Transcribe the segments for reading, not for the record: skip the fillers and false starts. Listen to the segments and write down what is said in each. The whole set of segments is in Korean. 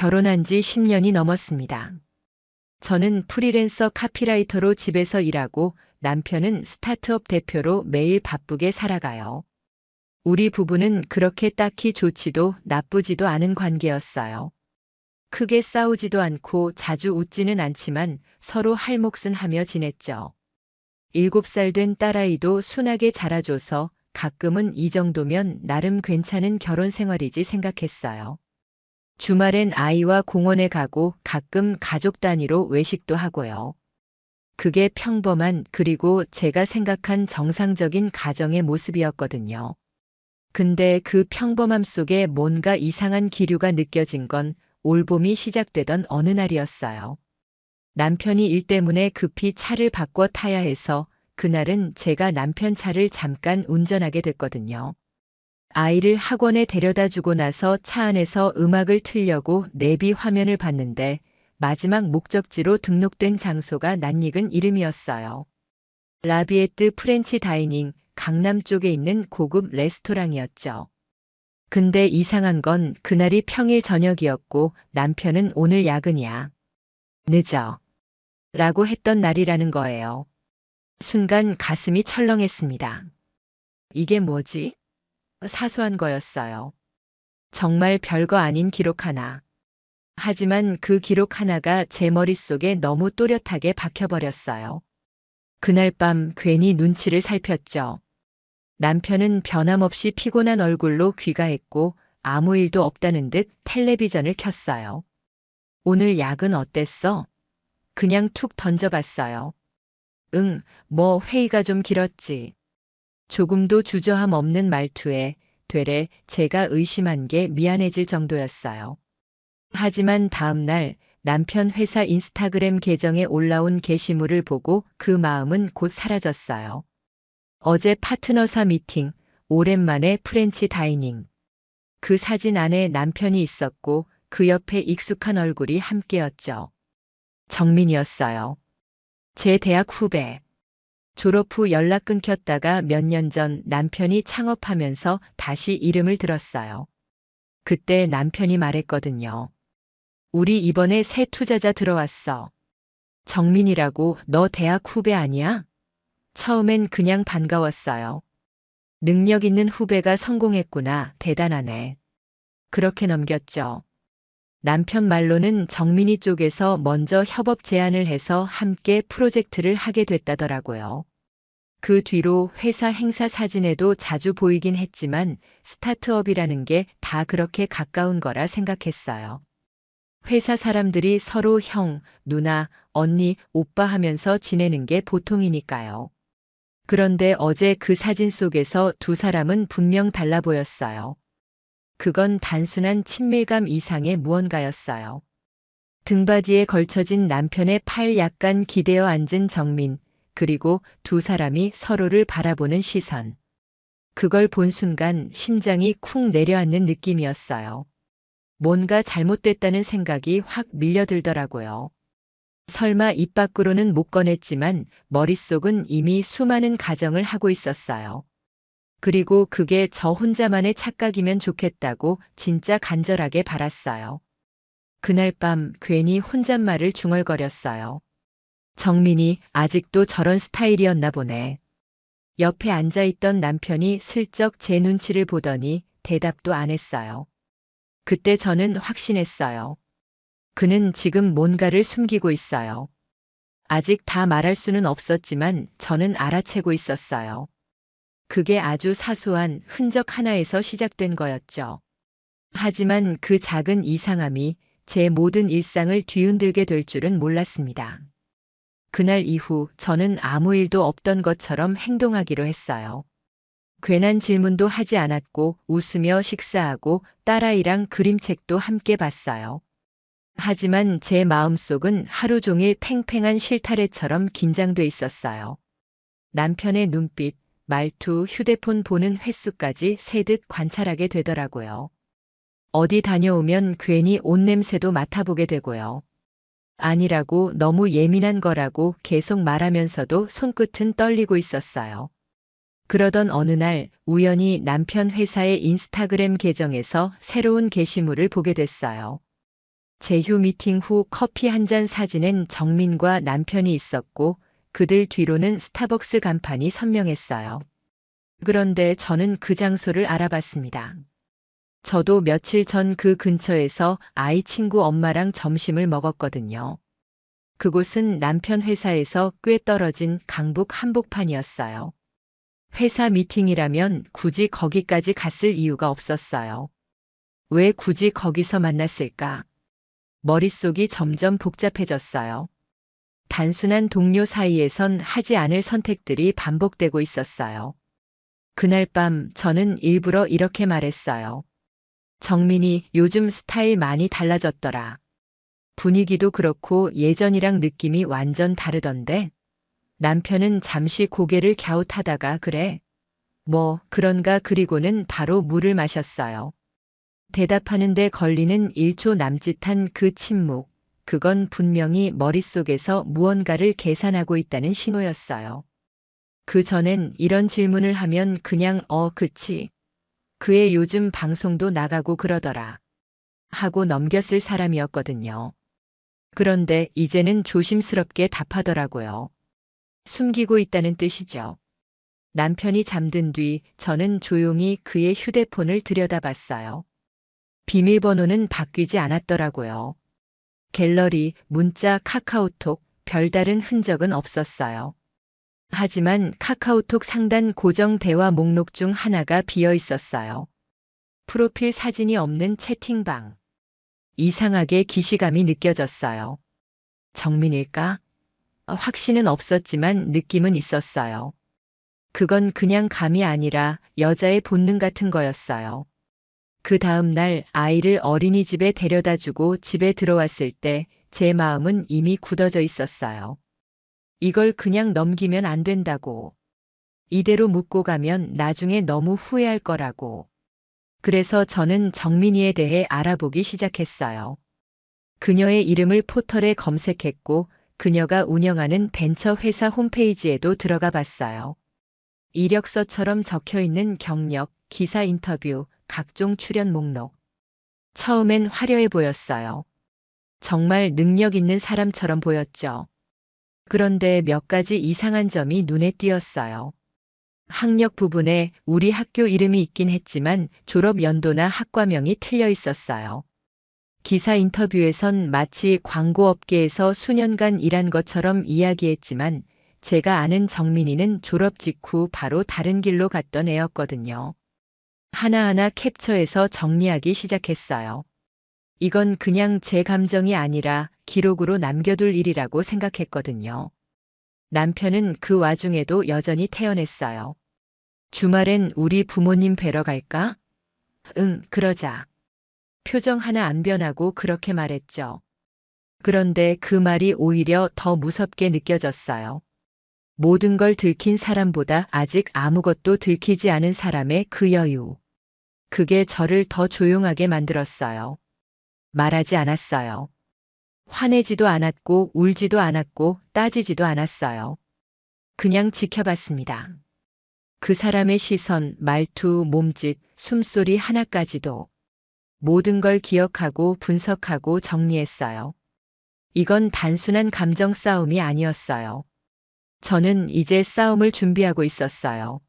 결혼한 지 10년이 넘었습니다. 저는 프리랜서 카피라이터로 집에서 일하고 남편은 스타트업 대표로 매일 바쁘게 살아가요. 우리 부부는 그렇게 딱히 좋지도 나쁘지도 않은 관계였어요. 크게 싸우지도 않고 자주 웃지는 않지만 서로 할 몫은 하며 지냈죠. 7살 된 딸아이도 순하게 자라줘서 가끔은 이 정도면 나름 괜찮은 결혼 생활이지 생각했어요. 주말엔 아이와 공원에 가고 가끔 가족 단위로 외식도 하고요. 그게 평범한 그리고 제가 생각한 정상적인 가정의 모습이었거든요. 근데 그 평범함 속에 뭔가 이상한 기류가 느껴진 건 올봄이 시작되던 어느 날이었어요. 남편이 일 때문에 급히 차를 바꿔 타야 해서 그날은 제가 남편 차를 잠깐 운전하게 됐거든요. 아이를 학원에 데려다 주고 나서 차 안에서 음악을 틀려고 내비 화면을 봤는데 마지막 목적지로 등록된 장소가 낯익은 이름이었어요. 라비에트 프렌치 다이닝, 강남 쪽에 있는 고급 레스토랑이었죠. 근데 이상한 건 그날이 평일 저녁이었고 남편은 오늘 야근이야. 늦어. 라고 했던 날이라는 거예요. 순간 가슴이 철렁했습니다. 이게 뭐지? 사소한 거였어요. 정말 별거 아닌 기록 하나. 하지만 그 기록 하나가 제 머릿속에 너무 또렷하게 박혀버렸어요. 그날 밤 괜히 눈치를 살폈죠. 남편은 변함없이 피곤한 얼굴로 귀가했고 아무 일도 없다는 듯 텔레비전을 켰어요. 오늘 야근 어땠어? 그냥 툭 던져봤어요. 응, 뭐 회의가 좀 길었지. 조금도 주저함 없는 말투에 되레 제가 의심한 게 미안해질 정도였어요. 하지만 다음 날 남편 회사 인스타그램 계정에 올라온 게시물을 보고 그 마음은 곧 사라졌어요. 어제 파트너사 미팅, 오랜만에 프렌치 다이닝. 그 사진 안에 남편이 있었고 그 옆에 익숙한 얼굴이 함께였죠. 정민이었어요. 제 대학 후배. 졸업 후 연락 끊겼다가 몇 년 전 남편이 창업하면서 다시 이름을 들었어요. 그때 남편이 말했거든요. 우리 이번에 새 투자자 들어왔어. 정민이라고 너 대학 후배 아니야? 처음엔 그냥 반가웠어요. 능력 있는 후배가 성공했구나, 대단하네. 그렇게 넘겼죠. 남편 말로는 정민이 쪽에서 먼저 협업 제안을 해서 함께 프로젝트를 하게 됐다더라고요. 그 뒤로 회사 행사 사진에도 자주 보이긴 했지만 스타트업이라는 게 다 그렇게 가까운 거라 생각했어요. 회사 사람들이 서로 형, 누나, 언니, 오빠 하면서 지내는 게 보통이니까요. 그런데 어제 그 사진 속에서 두 사람은 분명 달라 보였어요. 그건 단순한 친밀감 이상의 무언가였어요. 등받이에 걸쳐진 남편의 팔 약간 기대어 앉은 정민, 그리고 두 사람이 서로를 바라보는 시선. 그걸 본 순간 심장이 쿵 내려앉는 느낌이었어요. 뭔가 잘못됐다는 생각이 확 밀려들더라고요. 설마 입 밖으로는 못 꺼냈지만 머릿속은 이미 수많은 가정을 하고 있었어요. 그리고 그게 저 혼자만의 착각이면 좋겠다고 진짜 간절하게 바랐어요. 그날 밤 괜히 혼잣말을 중얼거렸어요. 정민이 아직도 저런 스타일이었나 보네. 옆에 앉아있던 남편이 슬쩍 제 눈치를 보더니 대답도 안 했어요. 그때 저는 확신했어요. 그는 지금 뭔가를 숨기고 있어요. 아직 다 말할 수는 없었지만 저는 알아채고 있었어요. 그게 아주 사소한 흔적 하나에서 시작된 거였죠. 하지만 그 작은 이상함이 제 모든 일상을 뒤흔들게 될 줄은 몰랐습니다. 그날 이후 저는 아무 일도 없던 것처럼 행동하기로 했어요. 괜한 질문도 하지 않았고 웃으며 식사하고 딸아이랑 그림책도 함께 봤어요. 하지만 제 마음속은 하루 종일 팽팽한 실타래처럼 긴장돼 있었어요. 남편의 눈빛, 말투, 휴대폰 보는 횟수까지 새듯 관찰하게 되더라고요. 어디 다녀오면 괜히 옷 냄새도 맡아보게 되고요. 아니라고 너무 예민한 거라고 계속 말하면서도 손끝은 떨리고 있었어요. 그러던 어느 날 우연히 남편 회사의 인스타그램 계정에서 새로운 게시물을 보게 됐어요. 제휴 미팅 후 커피 한 잔 사진엔 정민과 남편이 있었고 그들 뒤로는 스타벅스 간판이 선명했어요. 그런데 저는 그 장소를 알아봤습니다. 저도 며칠 전 그 근처에서 아이 친구 엄마랑 점심을 먹었거든요. 그곳은 남편 회사에서 꽤 떨어진 강북 한복판이었어요. 회사 미팅이라면 굳이 거기까지 갔을 이유가 없었어요. 왜 굳이 거기서 만났을까? 머릿속이 점점 복잡해졌어요. 단순한 동료 사이에선 하지 않을 선택들이 반복되고 있었어요. 그날 밤 저는 일부러 이렇게 말했어요. 정민이 요즘 스타일 많이 달라졌더라. 분위기도 그렇고 예전이랑 느낌이 완전 다르던데? 남편은 잠시 고개를 갸웃하다가 그래. 뭐, 그런가 그리고는 바로 물을 마셨어요. 대답하는데 걸리는 1초 남짓한 그 침묵. 그건 분명히 머릿속에서 무언가를 계산하고 있다는 신호였어요. 그 전엔 이런 질문을 하면 그냥 그치. 그의 요즘 방송도 나가고 그러더라. 하고 넘겼을 사람이었거든요. 그런데 이제는 조심스럽게 답하더라고요. 숨기고 있다는 뜻이죠. 남편이 잠든 뒤 저는 조용히 그의 휴대폰을 들여다봤어요. 비밀번호는 바뀌지 않았더라고요. 갤러리, 문자, 카카오톡, 별다른 흔적은 없었어요. 하지만 카카오톡 상단 고정 대화 목록 중 하나가 비어 있었어요. 프로필 사진이 없는 채팅방. 이상하게 기시감이 느껴졌어요. 정민일까? 확신은 없었지만 느낌은 있었어요. 그건 그냥 감이 아니라 여자의 본능 같은 거였어요. 그 다음 날 아이를 어린이집에 데려다 주고 집에 들어왔을 때 제 마음은 이미 굳어져 있었어요. 이걸 그냥 넘기면 안 된다고. 이대로 묻고 가면 나중에 너무 후회할 거라고. 그래서 저는 정민이에 대해 알아보기 시작했어요. 그녀의 이름을 포털에 검색했고 그녀가 운영하는 벤처 회사 홈페이지에도 들어가 봤어요. 이력서처럼 적혀 있는 경력, 기사 인터뷰, 각종 출연 목록. 처음엔 화려해 보였어요. 정말 능력 있는 사람처럼 보였죠. 그런데 몇 가지 이상한 점이 눈에 띄었어요. 학력 부분에 우리 학교 이름이 있긴 했지만 졸업 연도나 학과명이 틀려 있었어요. 기사 인터뷰에선 마치 광고업계에서 수년간 일한 것처럼 이야기했지만 제가 아는 정민이는 졸업 직후 바로 다른 길로 갔던 애였거든요. 하나하나 캡처해서 정리하기 시작했어요. 이건 그냥 제 감정이 아니라 기록으로 남겨둘 일이라고 생각했거든요. 남편은 그 와중에도 여전히 태연했어요. 주말엔 우리 부모님 뵈러 갈까? 응, 그러자. 표정 하나 안 변하고 그렇게 말했죠. 그런데 그 말이 오히려 더 무섭게 느껴졌어요. 모든 걸 들킨 사람보다 아직 아무것도 들키지 않은 사람의 그 여유. 그게 저를 더 조용하게 만들었어요. 말하지 않았어요. 화내지도 않았고 울지도 않았고 따지지도 않았어요. 그냥 지켜봤습니다. 그 사람의 시선, 말투, 몸짓, 숨소리 하나까지도 모든 걸 기억하고 분석하고 정리했어요. 이건 단순한 감정 싸움이 아니었어요. 저는 이제 싸움을 준비하고 있었어요.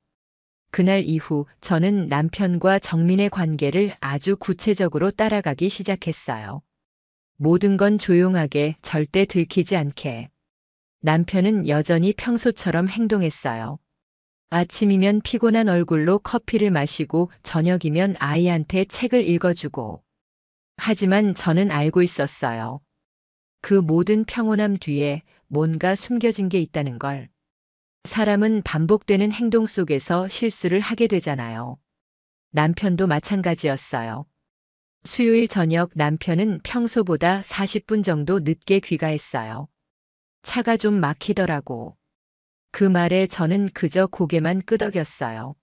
그날 이후 저는 남편과 정민의 관계를 아주 구체적으로 따라가기 시작했어요. 모든 건 조용하게 절대 들키지 않게. 남편은 여전히 평소처럼 행동했어요. 아침이면 피곤한 얼굴로 커피를 마시고 저녁이면 아이한테 책을 읽어주고. 하지만 저는 알고 있었어요. 그 모든 평온함 뒤에 뭔가 숨겨진 게 있다는 걸. 사람은 반복되는 행동 속에서 실수를 하게 되잖아요. 남편도 마찬가지였어요. 수요일 저녁 남편은 평소보다 40분 정도 늦게 귀가했어요. 차가 좀 막히더라고. 그 말에 저는 그저 고개만 끄덕였어요.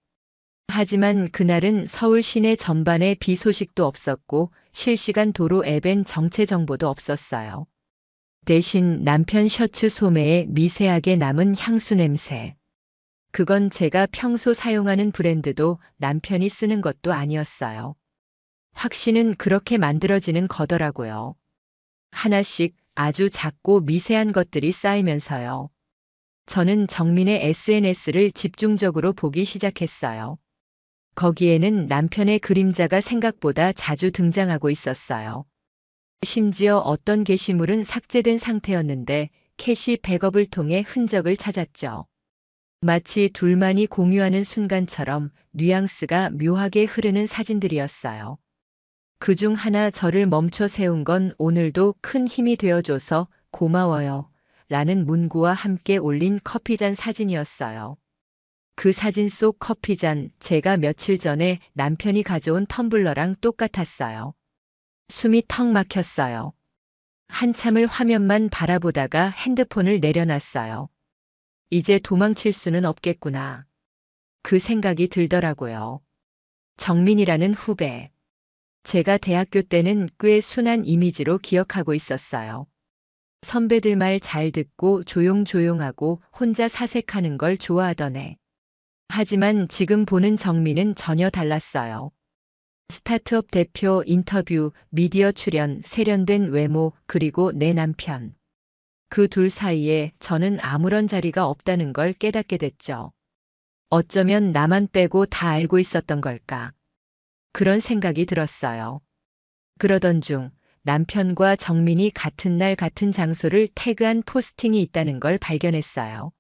하지만 그날은 서울 시내 전반에 비 소식도 없었고 실시간 도로 앱엔 정체 정보도 없었어요. 대신 남편 셔츠 소매에 미세하게 남은 향수 냄새. 그건 제가 평소 사용하는 브랜드도 남편이 쓰는 것도 아니었어요. 확신은 그렇게 만들어지는 거더라고요. 하나씩 아주 작고 미세한 것들이 쌓이면서요. 저는 정민의 SNS를 집중적으로 보기 시작했어요. 거기에는 남편의 그림자가 생각보다 자주 등장하고 있었어요. 심지어 어떤 게시물은 삭제된 상태였는데 캐시 백업을 통해 흔적을 찾았죠. 마치 둘만이 공유하는 순간처럼 뉘앙스가 묘하게 흐르는 사진들이었어요. 그중 하나 저를 멈춰 세운 건 오늘도 큰 힘이 되어줘서 고마워요. 라는 문구와 함께 올린 커피잔 사진이었어요. 그 사진 속 커피잔, 제가 며칠 전에 남편이 가져온 텀블러랑 똑같았어요. 숨이 턱 막혔어요. 한참을 화면만 바라보다가 핸드폰을 내려놨어요. 이제 도망칠 수는 없겠구나. 그 생각이 들더라고요. 정민이라는 후배. 제가 대학교 때는 꽤 순한 이미지로 기억하고 있었어요. 선배들 말 잘 듣고 조용조용하고 혼자 사색하는 걸 좋아하던 애. 하지만 지금 보는 정민은 전혀 달랐어요. 스타트업 대표 인터뷰, 미디어 출연, 세련된 외모, 그리고 내 남편. 그 둘 사이에 저는 아무런 자리가 없다는 걸 깨닫게 됐죠. 어쩌면 나만 빼고 다 알고 있었던 걸까? 그런 생각이 들었어요. 그러던 중 남편과 정민이 같은 날 같은 장소를 태그한 포스팅이 있다는 걸 발견했어요.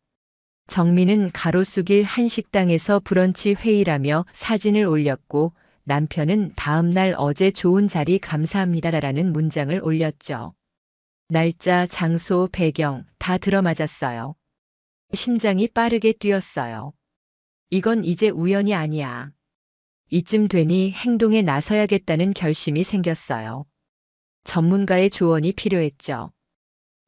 정민은 가로수길 한 식당에서 브런치 회의라며 사진을 올렸고 남편은 다음 날 어제 좋은 자리 감사합니다라는 문장을 올렸죠. 날짜, 장소, 배경 다 들어맞았어요. 심장이 빠르게 뛰었어요. 이건 이제 우연이 아니야. 이쯤 되니 행동에 나서야겠다는 결심이 생겼어요. 전문가의 조언이 필요했죠.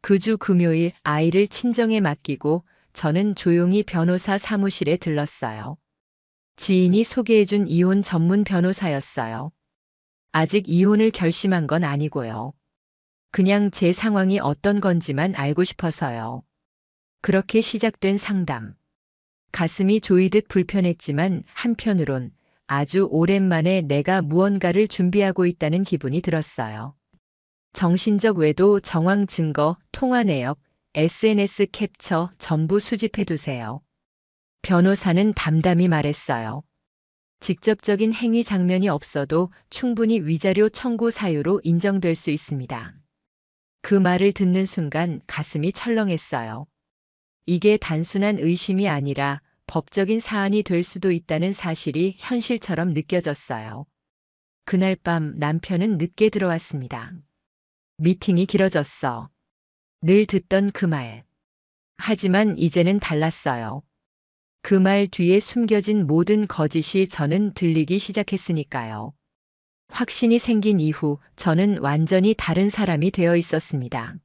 그 주 금요일 아이를 친정에 맡기고 저는 조용히 변호사 사무실에 들렀어요. 지인이 소개해준 이혼 전문 변호사였어요. 아직 이혼을 결심한 건 아니고요. 그냥 제 상황이 어떤 건지만 알고 싶어서요. 그렇게 시작된 상담. 가슴이 조이듯 불편했지만 한편으론 아주 오랜만에 내가 무언가를 준비하고 있다는 기분이 들었어요. 정신적 외도 정황 증거, 통화 내역, SNS 캡처 전부 수집해 두세요. 변호사는 담담히 말했어요. 직접적인 행위 장면이 없어도 충분히 위자료 청구 사유로 인정될 수 있습니다. 그 말을 듣는 순간 가슴이 철렁했어요. 이게 단순한 의심이 아니라 법적인 사안이 될 수도 있다는 사실이 현실처럼 느껴졌어요. 그날 밤 남편은 늦게 들어왔습니다. 미팅이 길어졌어. 늘 듣던 그 말. 하지만 이제는 달랐어요. 그 말 뒤에 숨겨진 모든 거짓이 저는 들리기 시작했으니까요. 확신이 생긴 이후 저는 완전히 다른 사람이 되어 있었습니다.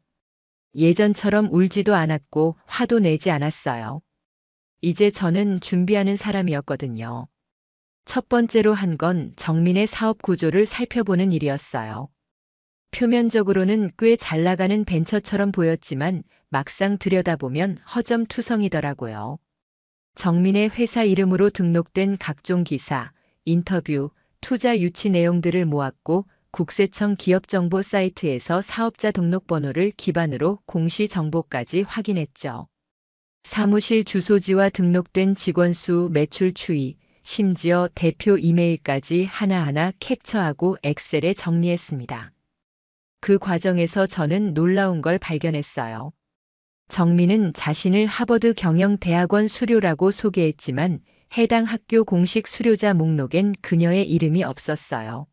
예전처럼 울지도 않았고 화도 내지 않았어요. 이제 저는 준비하는 사람이었거든요. 첫 번째로 한 건 정민의 사업 구조를 살펴보는 일이었어요. 표면적으로는 꽤 잘 나가는 벤처처럼 보였지만 막상 들여다보면 허점투성이더라고요. 정민의 회사 이름으로 등록된 각종 기사, 인터뷰, 투자 유치 내용들을 모았고 국세청 기업정보 사이트에서 사업자 등록번호를 기반으로 공시 정보까지 확인했죠. 사무실 주소지와 등록된 직원 수, 매출 추이, 심지어 대표 이메일까지 하나하나 캡처하고 엑셀에 정리했습니다. 그 과정에서 저는 놀라운 걸 발견했어요. 정민은 자신을 하버드 경영대학원 수료라고 소개했지만 해당 학교 공식 수료자 목록엔 그녀의 이름이 없었어요.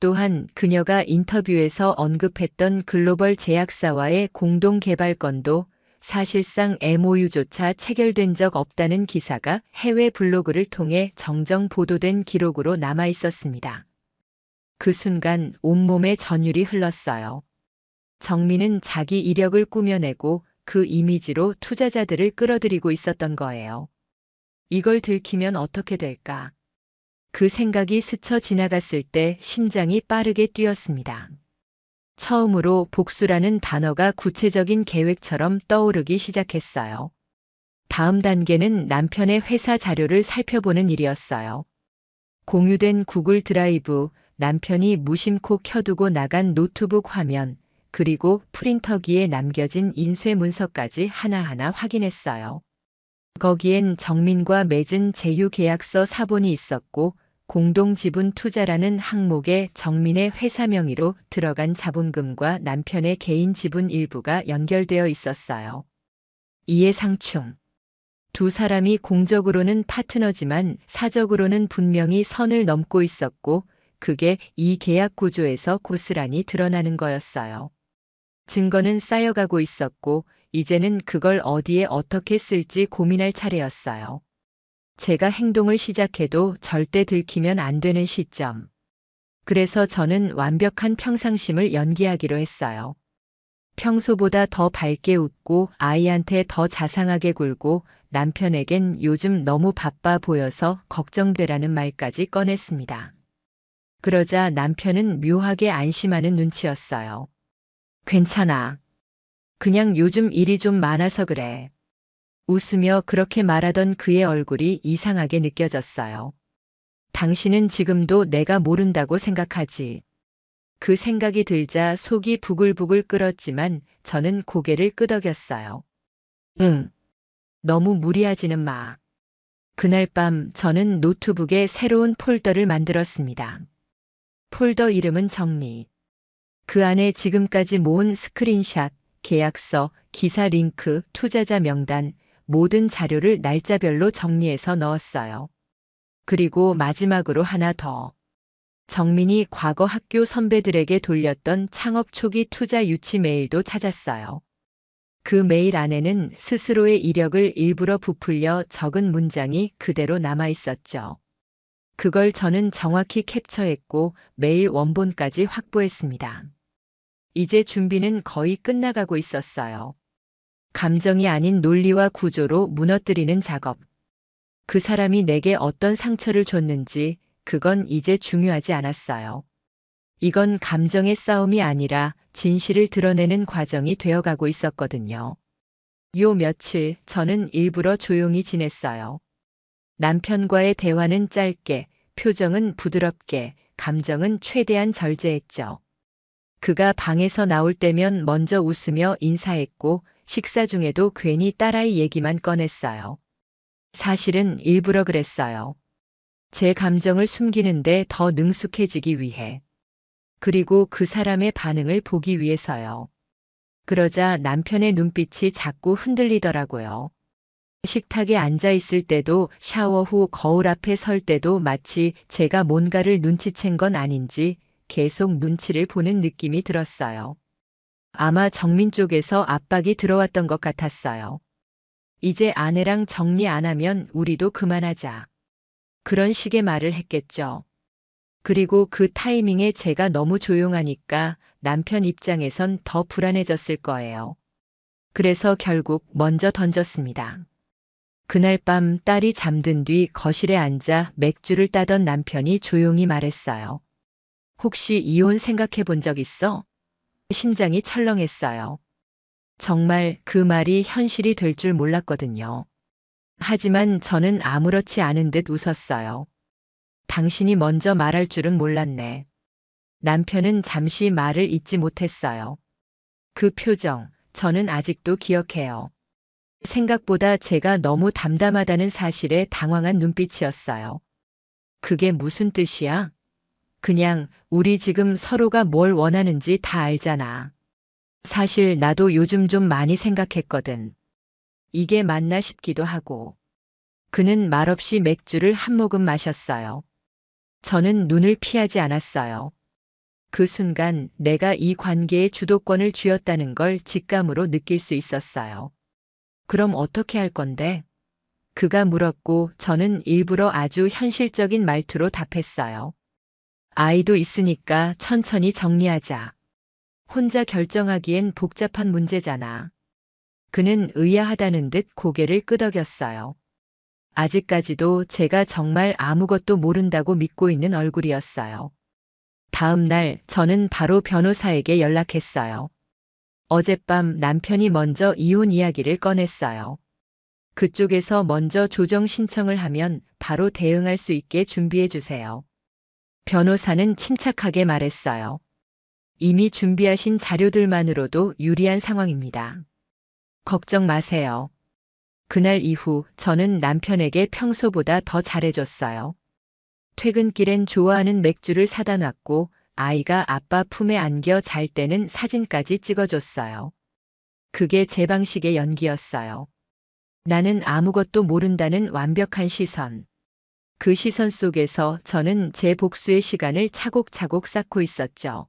또한 그녀가 인터뷰에서 언급했던 글로벌 제약사와의 공동 개발 건도 사실상 MOU조차 체결된 적 없다는 기사가 해외 블로그를 통해 정정 보도된 기록으로 남아 있었습니다. 그 순간 온몸에 전율이 흘렀어요. 정민은 자기 이력을 꾸며내고 그 이미지로 투자자들을 끌어들이고 있었던 거예요. 이걸 들키면 어떻게 될까? 그 생각이 스쳐 지나갔을 때 심장이 빠르게 뛰었습니다. 처음으로 복수라는 단어가 구체적인 계획처럼 떠오르기 시작했어요. 다음 단계는 남편의 회사 자료를 살펴보는 일이었어요. 공유된 구글 드라이브, 남편이 무심코 켜두고 나간 노트북 화면, 그리고 프린터기에 남겨진 인쇄 문서까지 하나하나 확인했어요. 거기엔 정민과 맺은 제휴 계약서 사본이 있었고 공동지분 투자라는 항목에 정민의 회사 명의로 들어간 자본금과 남편의 개인 지분 일부가 연결되어 있었어요. 이해상충. 두 사람이 공적으로는 파트너지만 사적으로는 분명히 선을 넘고 있었고 그게 이 계약 구조에서 고스란히 드러나는 거였어요. 증거는 쌓여가고 있었고 이제는 그걸 어디에 어떻게 쓸지 고민할 차례였어요. 제가 행동을 시작해도 절대 들키면 안 되는 시점. 그래서 저는 완벽한 평상심을 연기하기로 했어요. 평소보다 더 밝게 웃고 아이한테 더 자상하게 굴고 남편에겐 요즘 너무 바빠 보여서 걱정되라는 말까지 꺼냈습니다. 그러자 남편은 묘하게 안심하는 눈치였어요. 괜찮아. 그냥 요즘 일이 좀 많아서 그래. 웃으며 그렇게 말하던 그의 얼굴이 이상하게 느껴졌어요. 당신은 지금도 내가 모른다고 생각하지. 그 생각이 들자 속이 부글부글 끓었지만 저는 고개를 끄덕였어요. 응. 너무 무리하지는 마. 그날 밤 저는 노트북에 새로운 폴더를 만들었습니다. 폴더 이름은 정리. 그 안에 지금까지 모은 스크린샷, 계약서, 기사 링크, 투자자 명단, 모든 자료를 날짜별로 정리해서 넣었어요. 그리고 마지막으로 하나 더. 정민이 과거 학교 선배들에게 돌렸던 창업 초기 투자 유치 메일도 찾았어요. 그 메일 안에는 스스로의 이력을 일부러 부풀려 적은 문장이 그대로 남아 있었죠. 그걸 저는 정확히 캡처했고 메일 원본까지 확보했습니다. 이제 준비는 거의 끝나가고 있었어요. 감정이 아닌 논리와 구조로 무너뜨리는 작업. 그 사람이 내게 어떤 상처를 줬는지 그건 이제 중요하지 않았어요. 이건 감정의 싸움이 아니라 진실을 드러내는 과정이 되어가고 있었거든요. 요 며칠 저는 일부러 조용히 지냈어요. 남편과의 대화는 짧게, 표정은 부드럽게, 감정은 최대한 절제했죠. 그가 방에서 나올 때면 먼저 웃으며 인사했고 식사 중에도 괜히 딸아이 얘기만 꺼냈어요. 사실은 일부러 그랬어요. 제 감정을 숨기는데 더 능숙해지기 위해. 그리고 그 사람의 반응을 보기 위해서요. 그러자 남편의 눈빛이 자꾸 흔들리더라고요. 식탁에 앉아 있을 때도 샤워 후 거울 앞에 설 때도 마치 제가 뭔가를 눈치챈 건 아닌지 계속 눈치를 보는 느낌이 들었어요. 아마 정민 쪽에서 압박이 들어왔던 것 같았어요. 이제 아내랑 정리 안 하면 우리도 그만하자. 그런 식의 말을 했겠죠. 그리고 그 타이밍에 제가 너무 조용하니까 남편 입장에선 더 불안해졌을 거예요. 그래서 결국 먼저 던졌습니다. 그날 밤 딸이 잠든 뒤 거실에 앉아 맥주를 따던 남편이 조용히 말했어요. 혹시 이혼 생각해 본 적 있어? 심장이 철렁했어요. 정말 그 말이 현실이 될 줄 몰랐거든요. 하지만 저는 아무렇지 않은 듯 웃었어요. 당신이 먼저 말할 줄은 몰랐네. 남편은 잠시 말을 잇지 못했어요. 그 표정, 저는 아직도 기억해요. 생각보다 제가 너무 담담하다는 사실에 당황한 눈빛이었어요. 그게 무슨 뜻이야? 그냥 우리 지금 서로가 뭘 원하는지 다 알잖아. 사실 나도 요즘 좀 많이 생각했거든. 이게 맞나 싶기도 하고. 그는 말없이 맥주를 한 모금 마셨어요. 저는 눈을 피하지 않았어요. 그 순간 내가 이 관계의 주도권을 쥐었다는 걸 직감으로 느낄 수 있었어요. 그럼 어떻게 할 건데? 그가 물었고 저는 일부러 아주 현실적인 말투로 답했어요. 아이도 있으니까 천천히 정리하자. 혼자 결정하기엔 복잡한 문제잖아. 그는 의아하다는 듯 고개를 끄덕였어요. 아직까지도 제가 정말 아무것도 모른다고 믿고 있는 얼굴이었어요. 다음 날 저는 바로 변호사에게 연락했어요. 어젯밤 남편이 먼저 이혼 이야기를 꺼냈어요. 그쪽에서 먼저 조정 신청을 하면 바로 대응할 수 있게 준비해 주세요. 변호사는 침착하게 말했어요. 이미 준비하신 자료들만으로도 유리한 상황입니다. 걱정 마세요. 그날 이후 저는 남편에게 평소보다 더 잘해줬어요. 퇴근길엔 좋아하는 맥주를 사다 놨고 아이가 아빠 품에 안겨 잘 때는 사진까지 찍어줬어요. 그게 제 방식의 연기였어요. 나는 아무것도 모른다는 완벽한 시선. 그 시선 속에서 저는 제 복수의 시간을 차곡차곡 쌓고 있었죠.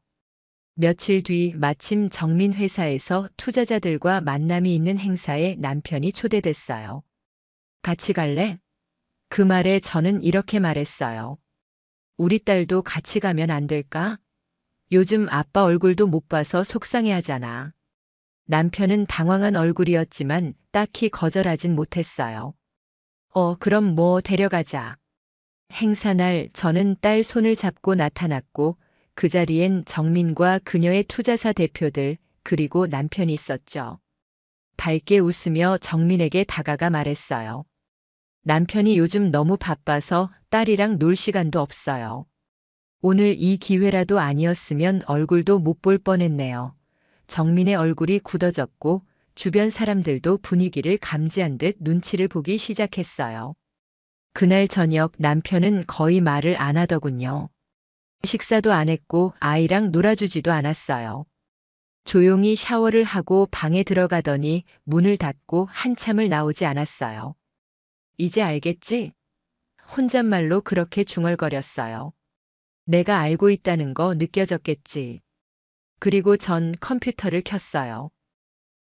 며칠 뒤 마침 정민 회사에서 투자자들과 만남이 있는 행사에 남편이 초대됐어요. 같이 갈래? 그 말에 저는 이렇게 말했어요. 우리 딸도 같이 가면 안 될까? 요즘 아빠 얼굴도 못 봐서 속상해 하잖아. 남편은 당황한 얼굴이었지만 딱히 거절하진 못했어요. 그럼 뭐 데려가자. 행사날 저는 딸 손을 잡고 나타났고 그 자리엔 정민과 그녀의 투자사 대표들 그리고 남편이 있었죠. 밝게 웃으며 정민에게 다가가 말했어요. 남편이 요즘 너무 바빠서 딸이랑 놀 시간도 없어요. 오늘 이 기회라도 아니었으면 얼굴도 못 볼 뻔했네요. 정민의 얼굴이 굳어졌고 주변 사람들도 분위기를 감지한 듯 눈치를 보기 시작했어요. 그날 저녁 남편은 거의 말을 안 하더군요. 식사도 안 했고 아이랑 놀아주지도 않았어요. 조용히 샤워를 하고 방에 들어가더니 문을 닫고 한참을 나오지 않았어요. 이제 알겠지? 혼잣말로 그렇게 중얼거렸어요. 내가 알고 있다는 거 느껴졌겠지. 그리고 전 컴퓨터를 켰어요.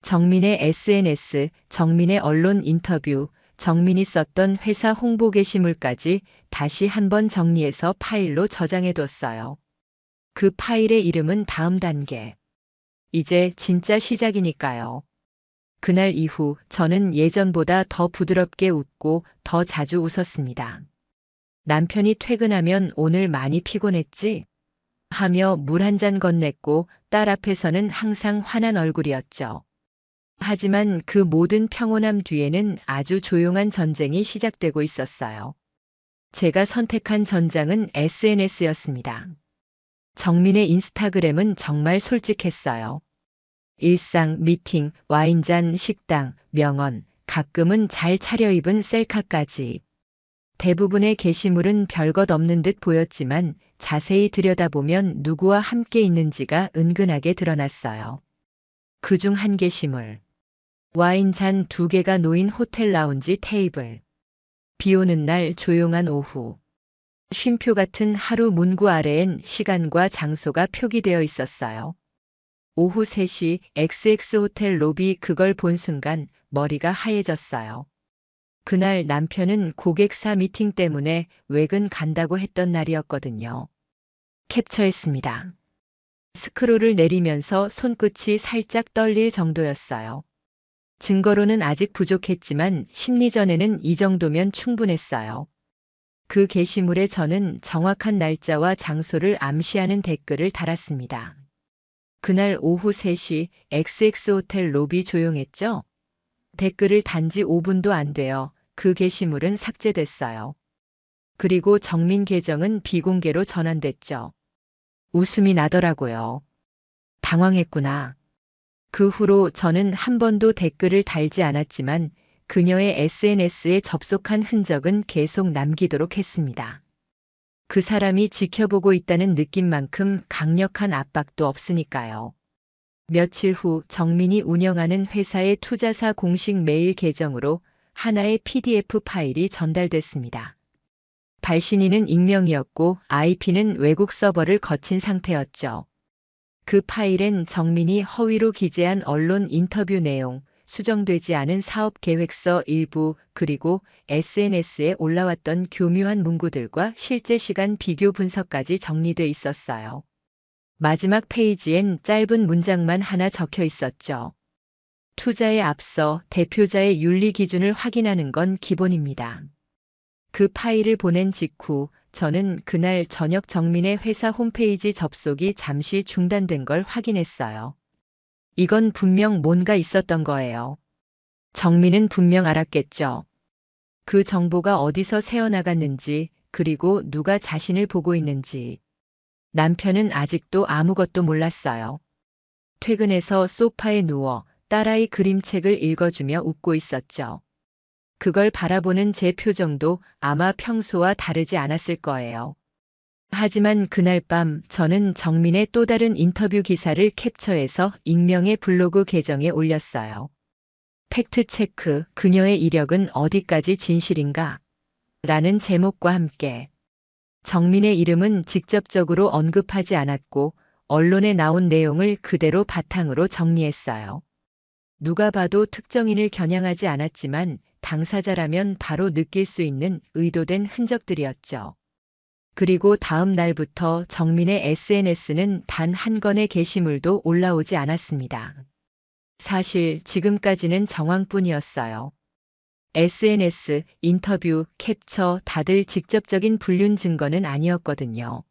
정민의 SNS, 정민의 언론 인터뷰, 정민이 썼던 회사 홍보 게시물까지 다시 한번 정리해서 파일로 저장해뒀어요. 그 파일의 이름은 다음 단계. 이제 진짜 시작이니까요. 그날 이후 저는 예전보다 더 부드럽게 웃고 더 자주 웃었습니다. 남편이 퇴근하면 오늘 많이 피곤했지? 하며 물 한 잔 건넸고 딸 앞에서는 항상 화난 얼굴이었죠. 하지만 그 모든 평온함 뒤에는 아주 조용한 전쟁이 시작되고 있었어요. 제가 선택한 전장은 SNS였습니다. 정민의 인스타그램은 정말 솔직했어요. 일상, 미팅, 와인잔, 식당, 명언, 가끔은 잘 차려입은 셀카까지. 대부분의 게시물은 별것 없는 듯 보였지만 자세히 들여다보면 누구와 함께 있는지가 은근하게 드러났어요. 그중 한 게시물. 와인잔 2개가 놓인 호텔 라운지 테이블. 비 오는 날 조용한 오후. 쉼표 같은 하루 문구 아래엔 시간과 장소가 표기되어 있었어요. 오후 3시 XX 호텔 로비. 그걸 본 순간 머리가 하얘졌어요. 그날 남편은 고객사 미팅 때문에 외근 간다고 했던 날이었거든요. 캡처했습니다. 스크롤을 내리면서 손끝이 살짝 떨릴 정도였어요. 증거로는 아직 부족했지만 심리전에는 이 정도면 충분했어요. 그 게시물에 저는 정확한 날짜와 장소를 암시하는 댓글을 달았습니다. 그날 오후 3시 XX 호텔 로비 조용했죠? 댓글을 단지 5분도 안 돼요. 그 게시물은 삭제됐어요. 그리고 정민 계정은 비공개로 전환됐죠. 웃음이 나더라고요. 당황했구나. 그 후로 저는 한 번도 댓글을 달지 않았지만 그녀의 SNS에 접속한 흔적은 계속 남기도록 했습니다. 그 사람이 지켜보고 있다는 느낌만큼 강력한 압박도 없으니까요. 며칠 후 정민이 운영하는 회사의 투자사 공식 메일 계정으로 하나의 PDF 파일이 전달됐습니다. 발신인은 익명이었고 IP는 외국 서버를 거친 상태였죠. 그 파일엔 정민이 허위로 기재한 언론 인터뷰 내용, 수정되지 않은 사업 계획서 일부, 그리고 SNS에 올라왔던 교묘한 문구들과 실제 시간 비교 분석까지 정리돼 있었어요. 마지막 페이지엔 짧은 문장만 하나 적혀 있었죠. 투자에 앞서 대표자의 윤리 기준을 확인하는 건 기본입니다. 그 파일을 보낸 직후 저는 그날 저녁 정민의 회사 홈페이지 접속이 잠시 중단된 걸 확인했어요. 이건 분명 뭔가 있었던 거예요. 정민은 분명 알았겠죠. 그 정보가 어디서 새어나갔는지, 그리고 누가 자신을 보고 있는지. 남편은 아직도 아무것도 몰랐어요. 퇴근해서 소파에 누워 딸아이 그림책을 읽어주며 웃고 있었죠. 그걸 바라보는 제 표정도 아마 평소와 다르지 않았을 거예요. 하지만 그날 밤 저는 정민의 또 다른 인터뷰 기사를 캡처해서 익명의 블로그 계정에 올렸어요. 팩트체크, 그녀의 이력은 어디까지 진실인가? 라는 제목과 함께 정민의 이름은 직접적으로 언급하지 않았고 언론에 나온 내용을 그대로 바탕으로 정리했어요. 누가 봐도 특정인을 겨냥하지 않았지만 당사자라면 바로 느낄 수 있는 의도된 흔적들이었죠. 그리고 다음 날부터 정민의 SNS는 단 한 건의 게시물도 올라오지 않았습니다. 사실 지금까지는 정황뿐이었어요. SNS, 인터뷰, 캡처 다들 직접적인 불륜 증거는 아니었거든요.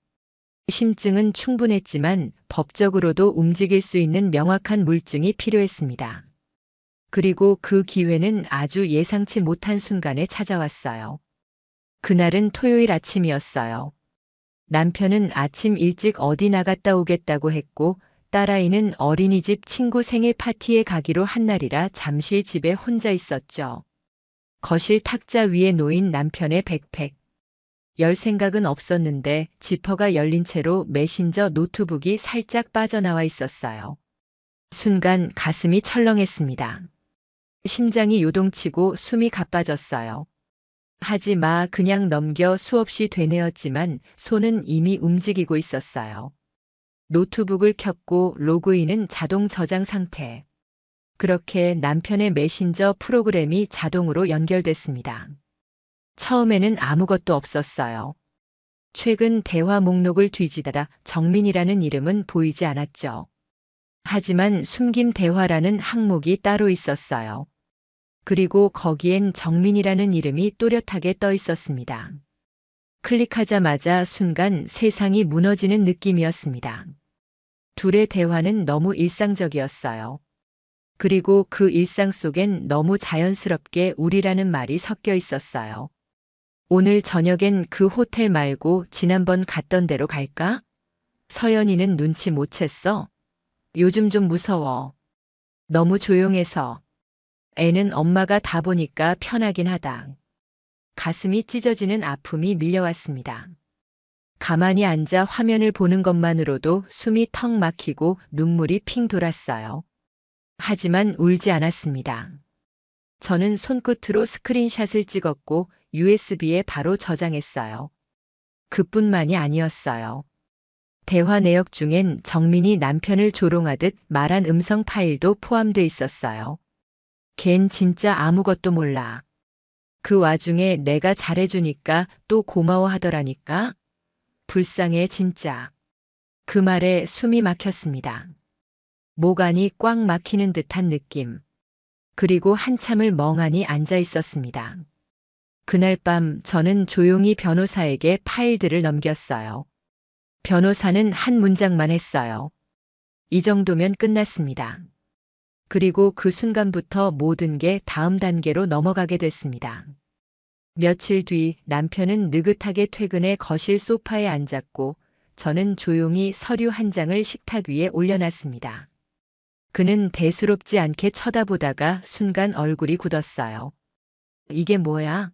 심증은 충분했지만 법적으로도 움직일 수 있는 명확한 물증이 필요했습니다. 그리고 그 기회는 아주 예상치 못한 순간에 찾아왔어요. 그날은 토요일 아침이었어요. 남편은 아침 일찍 어디 나갔다 오겠다고 했고 딸아이는 어린이집 친구 생일 파티에 가기로 한 날이라 잠시 집에 혼자 있었죠. 거실 탁자 위에 놓인 남편의 백팩. 열 생각은 없었는데 지퍼가 열린 채로 메신저 노트북이 살짝 빠져나와 있었어요. 순간 가슴이 철렁했습니다. 심장이 요동치고 숨이 가빠졌어요. 하지 마, 그냥 넘겨 수없이 되뇌었지만 손은 이미 움직이고 있었어요. 노트북을 켰고 로그인은 자동 저장 상태. 그렇게 남편의 메신저 프로그램이 자동으로 연결됐습니다. 처음에는 아무것도 없었어요. 최근 대화 목록을 뒤지다가 정민이라는 이름은 보이지 않았죠. 하지만 숨김 대화라는 항목이 따로 있었어요. 그리고 거기엔 정민이라는 이름이 또렷하게 떠 있었습니다. 클릭하자마자 순간 세상이 무너지는 느낌이었습니다. 둘의 대화는 너무 일상적이었어요. 그리고 그 일상 속엔 너무 자연스럽게 우리라는 말이 섞여 있었어요. 오늘 저녁엔 그 호텔 말고 지난번 갔던 데로 갈까? 서연이는 눈치 못 챘어. 요즘 좀 무서워. 너무 조용해서. 애는 엄마가 다 보니까 편하긴 하다. 가슴이 찢어지는 아픔이 밀려왔습니다. 가만히 앉아 화면을 보는 것만으로도 숨이 턱 막히고 눈물이 핑 돌았어요. 하지만 울지 않았습니다. 저는 손끝으로 스크린샷을 찍었고 USB에 바로 저장했어요. 그뿐만이 아니었어요. 대화 내역 중엔 정민이 남편을 조롱하듯 말한 음성 파일도 포함돼 있었어요. 걘 진짜 아무것도 몰라. 그 와중에 내가 잘해주니까 또 고마워하더라니까. 불쌍해 진짜. 그 말에 숨이 막혔습니다. 목 안이 꽉 막히는 듯한 느낌. 그리고 한참을 멍하니 앉아 있었습니다. 그날 밤 저는 조용히 변호사에게 파일들을 넘겼어요. 변호사는 한 문장만 했어요. 이 정도면 끝났습니다. 그리고 그 순간부터 모든 게 다음 단계로 넘어가게 됐습니다. 며칠 뒤 남편은 느긋하게 퇴근해 거실 소파에 앉았고 저는 조용히 서류 한 장을 식탁 위에 올려놨습니다. 그는 대수롭지 않게 쳐다보다가 순간 얼굴이 굳었어요. 이게 뭐야?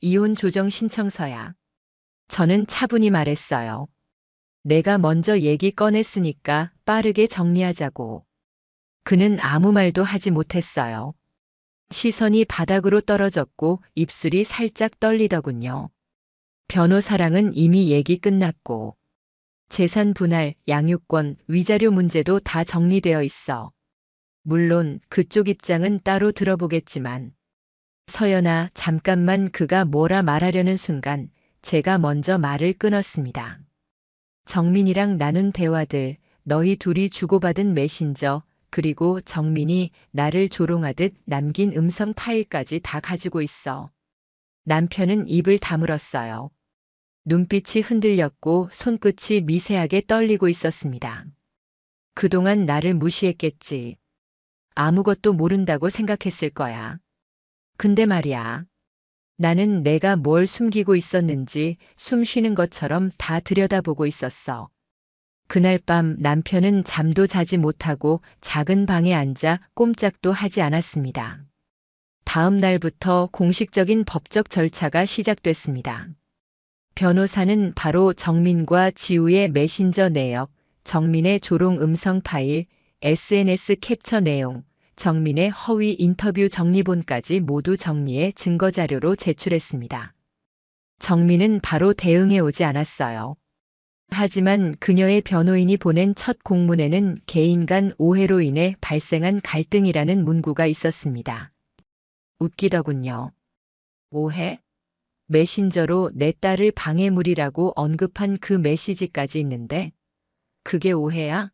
이혼 조정 신청서야. 저는 차분히 말했어요. 내가 먼저 얘기 꺼냈으니까 빠르게 정리하자고. 그는 아무 말도 하지 못했어요. 시선이 바닥으로 떨어졌고 입술이 살짝 떨리더군요. 변호사랑은 이미 얘기 끝났고 재산 분할, 양육권, 위자료 문제도 다 정리되어 있어. 물론 그쪽 입장은 따로 들어보겠지만 서연아, 잠깐만. 그가 뭐라 말하려는 순간 제가 먼저 말을 끊었습니다. 정민이랑 나눈 대화들, 너희 둘이 주고받은 메신저, 그리고 정민이 나를 조롱하듯 남긴 음성 파일까지 다 가지고 있어. 남편은 입을 다물었어요. 눈빛이 흔들렸고 손끝이 미세하게 떨리고 있었습니다. 그동안 나를 무시했겠지. 아무것도 모른다고 생각했을 거야. 근데 말이야. 나는 내가 뭘 숨기고 있었는지 숨 쉬는 것처럼 다 들여다보고 있었어. 그날 밤 남편은 잠도 자지 못하고 작은 방에 앉아 꼼짝도 하지 않았습니다. 다음 날부터 공식적인 법적 절차가 시작됐습니다. 변호사는 바로 정민과 지우의 메신저 내역, 정민의 조롱 음성 파일, SNS 캡처 내용, 정민의 허위 인터뷰 정리본까지 모두 정리해 증거자료로 제출했습니다. 정민은 바로 대응해 오지 않았어요. 하지만 그녀의 변호인이 보낸 첫 공문에는 개인 간 오해로 인해 발생한 갈등이라는 문구가 있었습니다. 웃기더군요. 오해? 메신저로 내 딸을 방해물이라고 언급한 그 메시지까지 있는데 그게 오해야?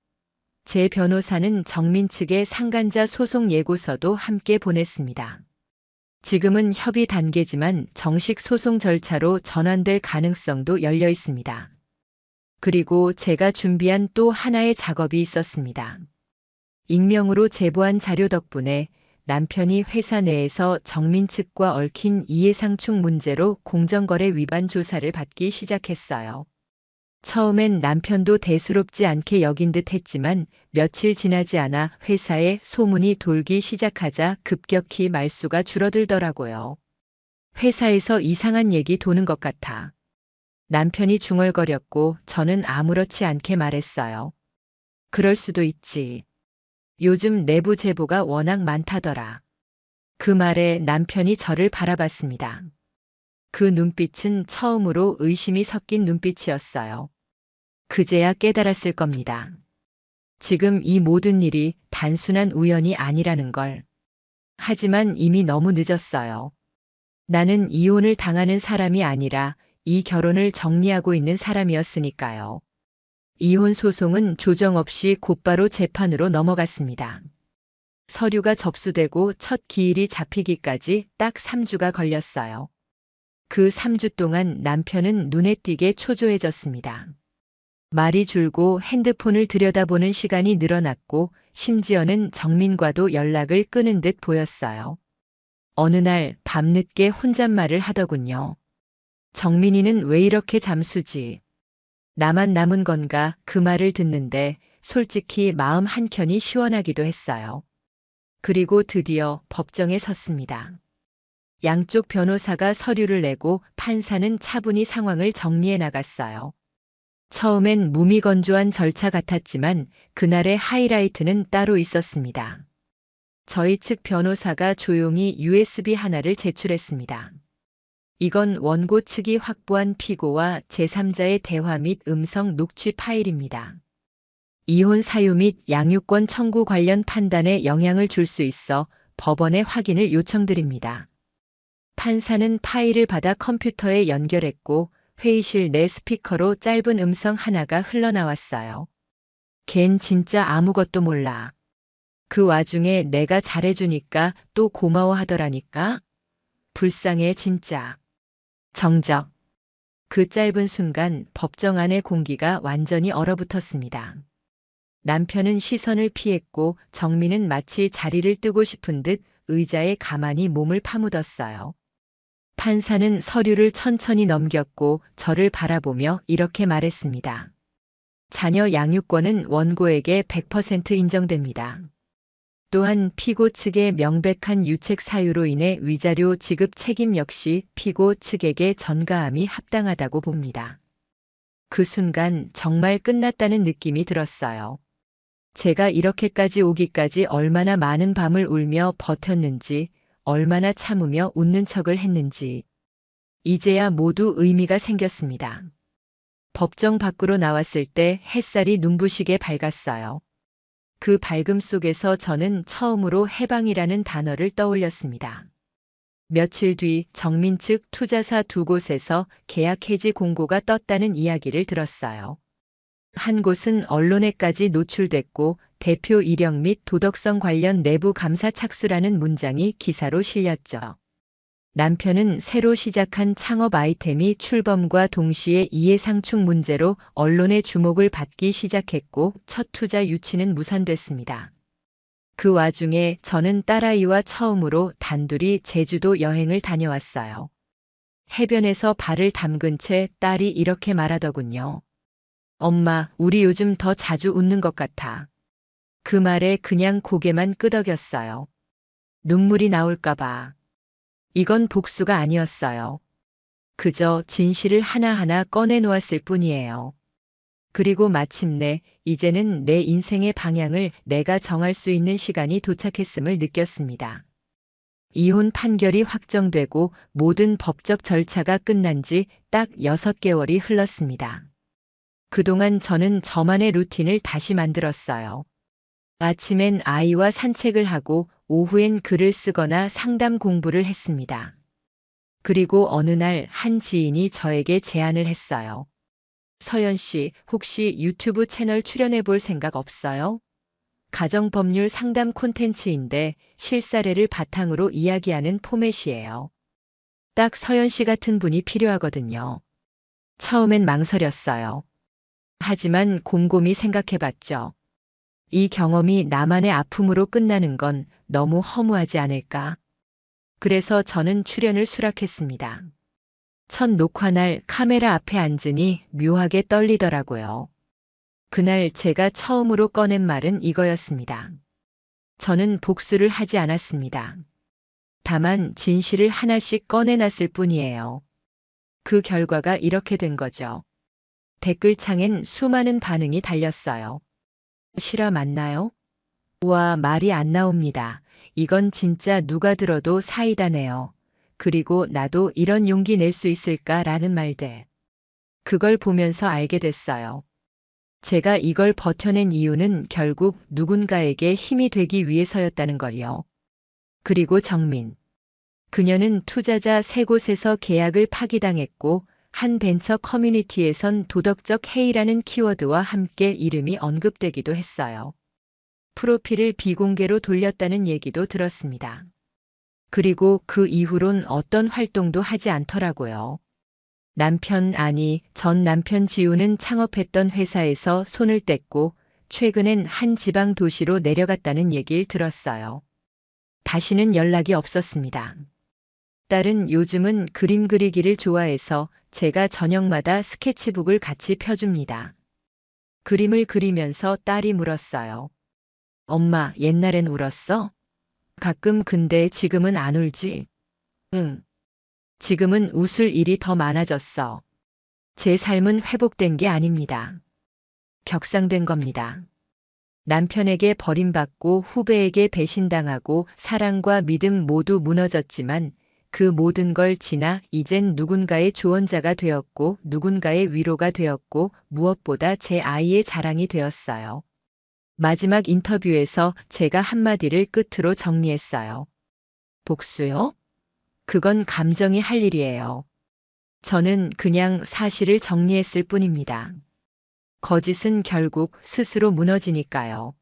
제 변호사는 정민 측의 상간자 소송 예고서도 함께 보냈습니다. 지금은 협의 단계지만 정식 소송 절차로 전환될 가능성도 열려 있습니다. 그리고 제가 준비한 또 하나의 작업이 있었습니다. 익명으로 제보한 자료 덕분에 남편이 회사 내에서 정민 측과 얽힌 이해상충 문제로 공정거래 위반 조사를 받기 시작했어요. 처음엔 남편도 대수롭지 않게 여긴 듯 했지만 며칠 지나지 않아 회사에 소문이 돌기 시작하자 급격히 말수가 줄어들더라고요. 회사에서 이상한 얘기 도는 것 같아. 남편이 중얼거렸고 저는 아무렇지 않게 말했어요. 그럴 수도 있지. 요즘 내부 제보가 워낙 많다더라. 그 말에 남편이 저를 바라봤습니다. 그 눈빛은 처음으로 의심이 섞인 눈빛이었어요. 그제야 깨달았을 겁니다. 지금 이 모든 일이 단순한 우연이 아니라는 걸. 하지만 이미 너무 늦었어요. 나는 이혼을 당하는 사람이 아니라 이 결혼을 정리하고 있는 사람이었으니까요. 이혼 소송은 조정 없이 곧바로 재판으로 넘어갔습니다. 서류가 접수되고 첫 기일이 잡히기까지 딱 3주가 걸렸어요. 그 3주 동안 남편은 눈에 띄게 초조해졌습니다. 말이 줄고 핸드폰을 들여다보는 시간이 늘어났고 심지어는 정민과도 연락을 끊은 듯 보였어요. 어느 날 밤늦게 혼잣말을 하더군요. 정민이는 왜 이렇게 잠수지? 나만 남은 건가 그 말을 듣는데 솔직히 마음 한켠이 시원하기도 했어요. 그리고 드디어 법정에 섰습니다. 양쪽 변호사가 서류를 내고 판사는 차분히 상황을 정리해 나갔어요. 처음엔 무미건조한 절차 같았지만 그날의 하이라이트는 따로 있었습니다. 저희 측 변호사가 조용히 USB 하나를 제출했습니다. 이건 원고 측이 확보한 피고와 제3자의 대화 및 음성 녹취 파일입니다. 이혼 사유 및 양육권 청구 관련 판단에 영향을 줄 수 있어 법원에 확인을 요청드립니다. 판사는 파일을 받아 컴퓨터에 연결했고 회의실 내 스피커로 짧은 음성 하나가 흘러나왔어요. 걘 진짜 아무것도 몰라. 그 와중에 내가 잘해주니까 또 고마워하더라니까? 불쌍해 진짜. 정적. 그 짧은 순간 법정 안의 공기가 완전히 얼어붙었습니다. 남편은 시선을 피했고 정민은 마치 자리를 뜨고 싶은 듯 의자에 가만히 몸을 파묻었어요. 판사는 서류를 천천히 넘겼고 저를 바라보며 이렇게 말했습니다. 자녀 양육권은 원고에게 100% 인정됩니다. 또한 피고 측의 명백한 유책 사유로 인해 위자료 지급 책임 역시 피고 측에게 전가함이 합당하다고 봅니다. 그 순간 정말 끝났다는 느낌이 들었어요. 제가 이렇게까지 오기까지 얼마나 많은 밤을 울며 버텼는지, 얼마나 참으며 웃는 척을 했는지. 이제야 모두 의미가 생겼습니다. 법정 밖으로 나왔을 때 햇살이 눈부시게 밝았어요. 그 밝음 속에서 저는 처음으로 해방이라는 단어를 떠올렸습니다. 며칠 뒤 정민 측 투자사 두 곳에서 계약 해지 공고가 떴다는 이야기를 들었어요. 한 곳은 언론에까지 노출됐고 대표 이력 및 도덕성 관련 내부 감사 착수라는 문장이 기사로 실렸죠. 남편은 새로 시작한 창업 아이템이 출범과 동시에 이해상충 문제로 언론의 주목을 받기 시작했고 첫 투자 유치는 무산됐습니다. 그 와중에 저는 딸아이와 처음으로 단둘이 제주도 여행을 다녀왔어요. 해변에서 발을 담근 채 딸이 이렇게 말하더군요. 엄마, 우리 요즘 더 자주 웃는 것 같아. 그 말에 그냥 고개만 끄덕였어요. 눈물이 나올까봐. 이건 복수가 아니었어요. 그저 진실을 하나하나 꺼내놓았을 뿐이에요. 그리고 마침내 이제는 내 인생의 방향을 내가 정할 수 있는 시간이 도착했음을 느꼈습니다. 이혼 판결이 확정되고 모든 법적 절차가 끝난 지 딱 6개월이 흘렀습니다. 그동안 저는 저만의 루틴을 다시 만들었어요. 아침엔 아이와 산책을 하고 오후엔 글을 쓰거나 상담 공부를 했습니다. 그리고 어느 날 한 지인이 저에게 제안을 했어요. 서연 씨, 혹시 유튜브 채널 출연해 볼 생각 없어요? 가정법률 상담 콘텐츠인데 실사례를 바탕으로 이야기하는 포맷이에요. 딱 서연 씨 같은 분이 필요하거든요. 처음엔 망설였어요. 하지만 곰곰이 생각해 봤죠. 이 경험이 나만의 아픔으로 끝나는 건 너무 허무하지 않을까? 그래서 저는 출연을 수락했습니다. 첫 녹화날 카메라 앞에 앉으니 묘하게 떨리더라고요. 그날 제가 처음으로 꺼낸 말은 이거였습니다. 저는 복수를 하지 않았습니다. 다만 진실을 하나씩 꺼내놨을 뿐이에요. 그 결과가 이렇게 된 거죠. 댓글창엔 수많은 반응이 달렸어요. 실화 맞나요? 우와, 말이 안 나옵니다. 이건 진짜 누가 들어도 사이다네요. 그리고 나도 이런 용기 낼 수 있을까라는 말들. 그걸 보면서 알게 됐어요. 제가 이걸 버텨낸 이유는 결국 누군가에게 힘이 되기 위해서였다는 걸요. 그리고 정민. 그녀는 투자자 3곳에서 계약을 파기당했고 한 벤처 커뮤니티에선 도덕적 해이라는 키워드와 함께 이름이 언급되기도 했어요. 프로필을 비공개로 돌렸다는 얘기도 들었습니다. 그리고 그 이후론 어떤 활동도 하지 않더라고요. 전 남편 지우는 창업했던 회사에서 손을 뗐고 최근엔 한 지방 도시로 내려갔다는 얘기를 들었어요. 다시는 연락이 없었습니다. 딸은 요즘은 그림 그리기를 좋아해서 제가 저녁마다 스케치북을 같이 펴줍니다. 그림을 그리면서 딸이 물었어요. 엄마, 옛날엔 울었어? 가끔. 근데 지금은 안 울지? 응. 지금은 웃을 일이 더 많아졌어. 제 삶은 회복된 게 아닙니다. 격상된 겁니다. 남편에게 버림받고 후배에게 배신당하고 사랑과 믿음 모두 무너졌지만 그 모든 걸 지나 이젠 누군가의 조언자가 되었고 누군가의 위로가 되었고 무엇보다 제 아이의 자랑이 되었어요. 마지막 인터뷰에서 제가 한마디를 끝으로 정리했어요. 복수요? 그건 감정이 할 일이에요. 저는 그냥 사실을 정리했을 뿐입니다. 거짓은 결국 스스로 무너지니까요.